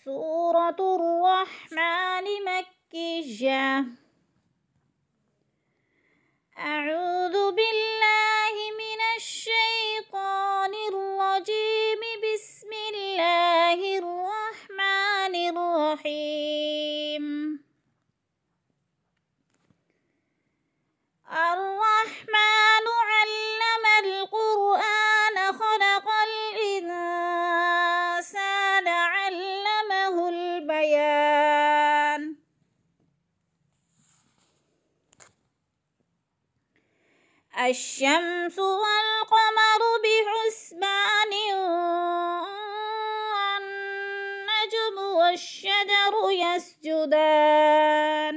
سورة الرحمن مكية. أعوذ بالله من الشيطان الرجيم. بسم الله الرحمن الرحيم. الرحمن علم القرآن خلق الإنسان علمه البيان. الشمس والقمر بحسبان والنجم والشجر يسجدان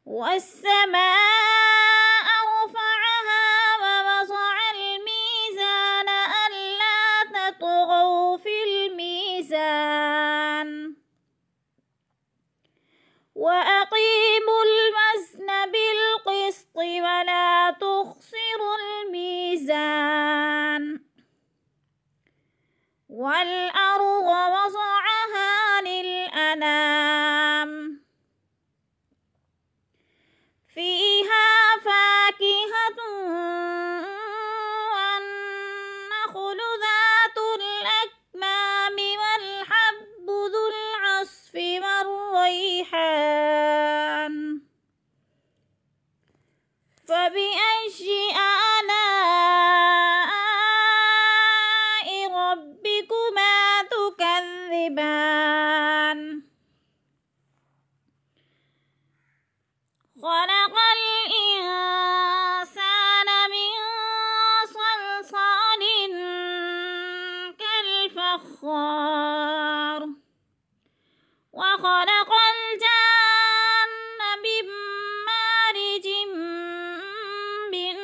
والسماء رفعها ووضع الميزان ألا تطغوا في الميزان وأقيموا الوزن بالقسط ولا تخسروا الميزان والأرض وضعها للأنام فيها فاكهة والنخل ذات الأكمام والحب ذو العصف والريحان. فبأي آلاء ربكما تكذبان؟ خلق الإنسان من صلصال كالفخار وخلق الجن من مارج من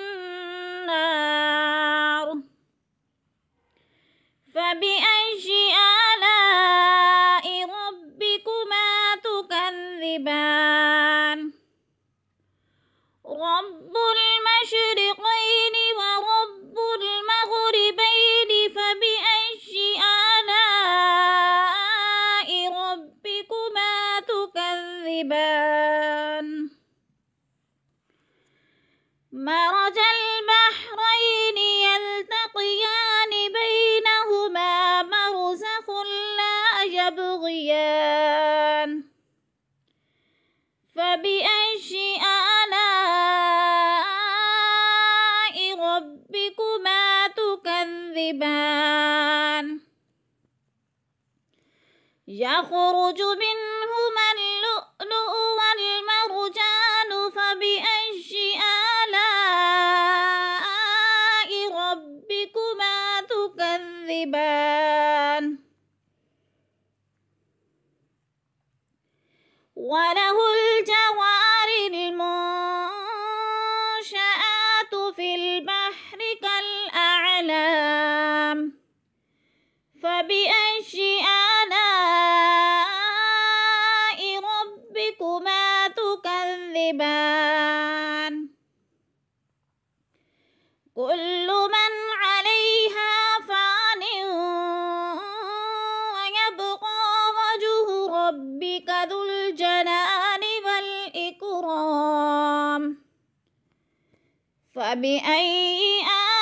نار. فبأي آلاء ربكما تكذبان؟ رب المشرقين ورب المغربين. فبأي آلاء ربكما تكذبان؟ مرج البحرين يلتقيان بينهما برزخ لا يبغيان. فبأي آلاء ربكما تكذبان؟ يخرج منهما اللؤلؤ والمرجان. فبأي آلاء ربكما تكذبان؟ وله الجوار المنشآت في البحر كالأعلام. فبأي آلاء ربكما تكذبان؟ كل من عليها فان ويبقى وجه ربك ذو الجلال والإكرام. فبأي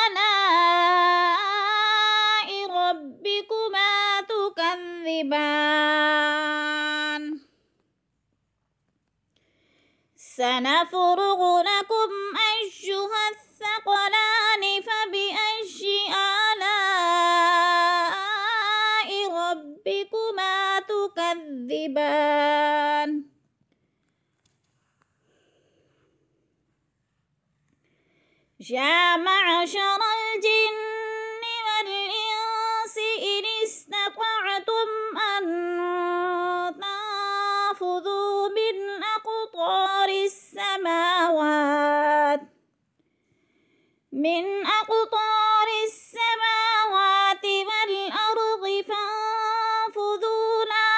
آلاء ربكما تكذبان؟ سنفرغ لكم أيها الثقلان. فبأي آلاء ربكما تكذبان؟ يا معشر الجن والإنس إن استطعتم أن تنفذوا من أقطار السماوات والأرض فانفذوا لا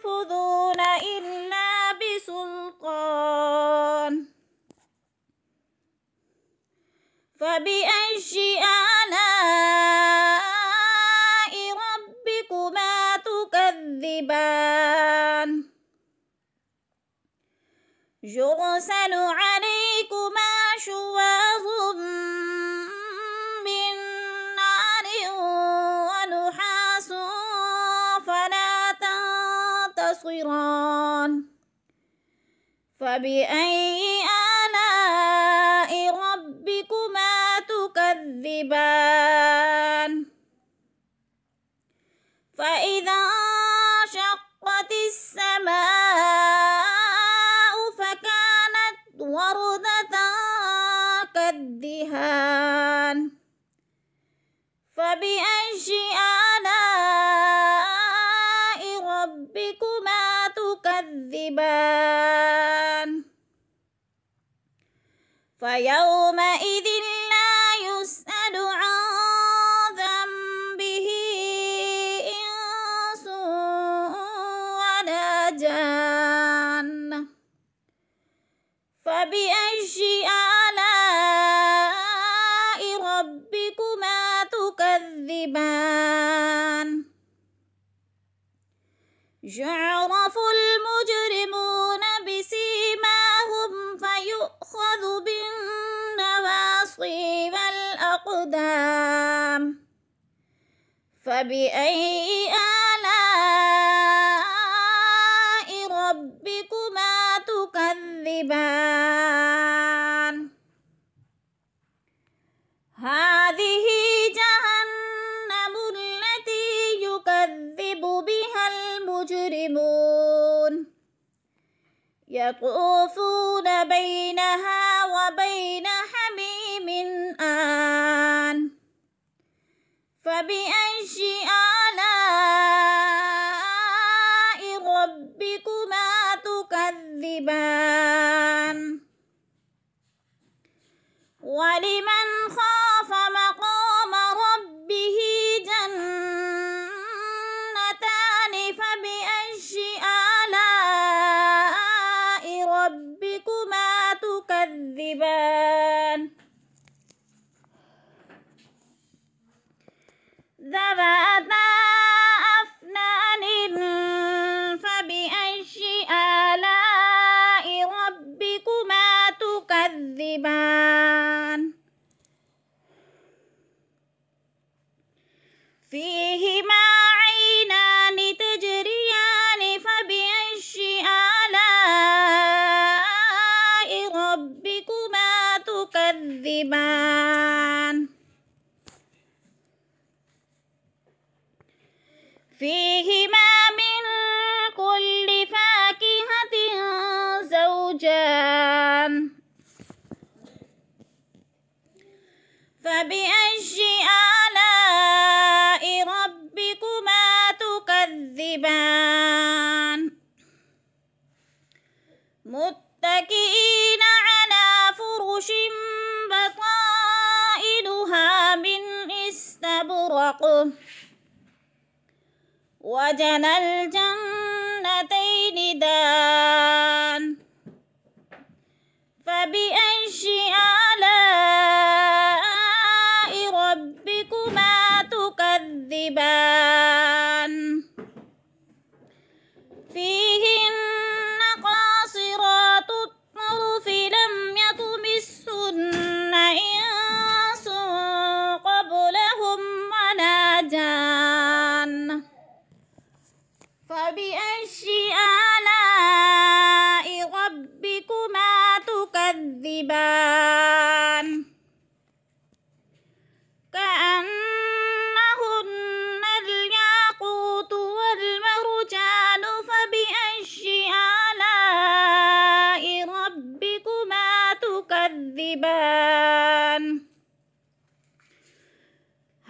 تنفذون إلا بسلطان. فبأي آلاء فبأي آلاء ربكما تكذبان فإذا انشقت السماء فكانت وردة كالدهان فبأي آلاء ربكما تكذبان فيومئذ لا يسأل عن ذنبه إنس ولا جان فبأي آلاء ربكما تكذبان يعرف المجرمون بسيماهم فيؤخذ بالنواصي والأقدام فبأي آلاء ربكما تكذبان هذه جهنم التي يكذب بها المجرمون يطوفون بينها وبين حميم آن فبأي آلاء ربكما تكذبان ولمن خاف مقام ربه جنتان فبأي آلاء ربكما تكذبان ذواتا أفنان فبأي آلاء ربكما تكذبان فيهما عينان تجريان فبأي آلاء ربكما تكذبان فيهما من كل فاكهة زوجان فبأي آلاء ربكما تكذبان متكئين على فرش بطائنها من استبرق وجنى الجنتين دان فبأي آلاء ربكما تكذبان فيهن قاصرات الطرف لم يطمثهن إنس قبلهم ولا جان فبأي آلاء ربكما تكذبان كأنهن الياقوت والمرجان فبأي آلاء ربكما تكذبان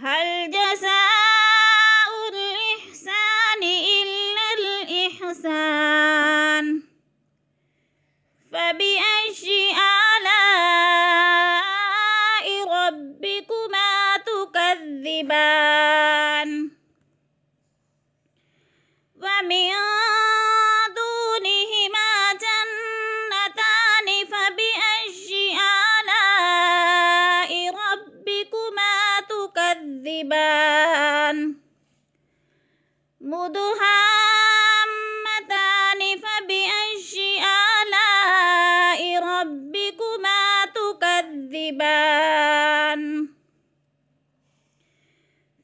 هل جزاء الإحسان إلا الإحسان فبأي آلاء ربكما تكذبان ومن دونهما جنتان فبأي آلاء ربكما تكذبان مدهامتان فبأي آلاء ربكما تكذبان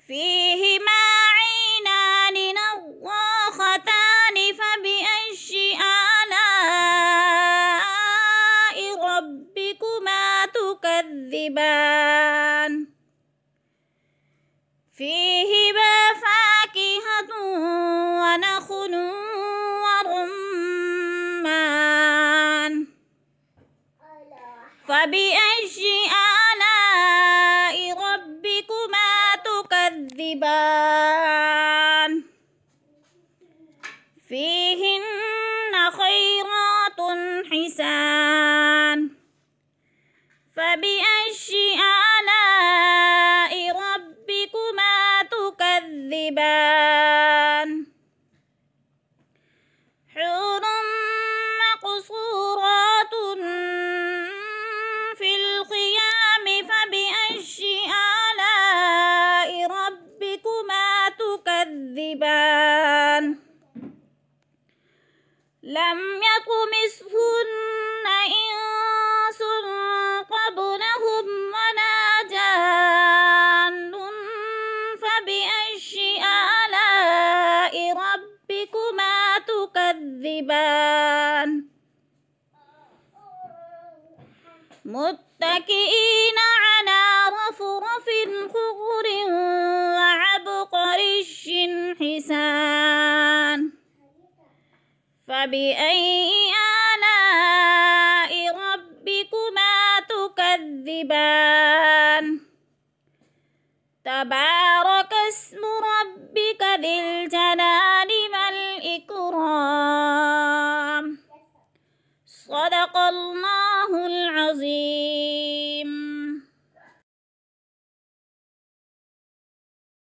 فيهما عينان نضاختان فبأي آلاء تكذبان فيهما فاكهة ونخل ورمان فبأي آلاء ربكما تكذبان فيهن خيرات حسان فبأي آلاء ربكما تكذبان حور مقصورات في الخيام فبأي آلاء ربكما تكذبان لم يطمثهن إنس قبلهم ولا جان فبأي آلاء ربكما تكذبان متكئين على رفرف خضر وعبقري حسان فبأي آلاء ربكما تكذبان تبارك اسم ربك ذي الجلال والإكرام صدق الله العظيم.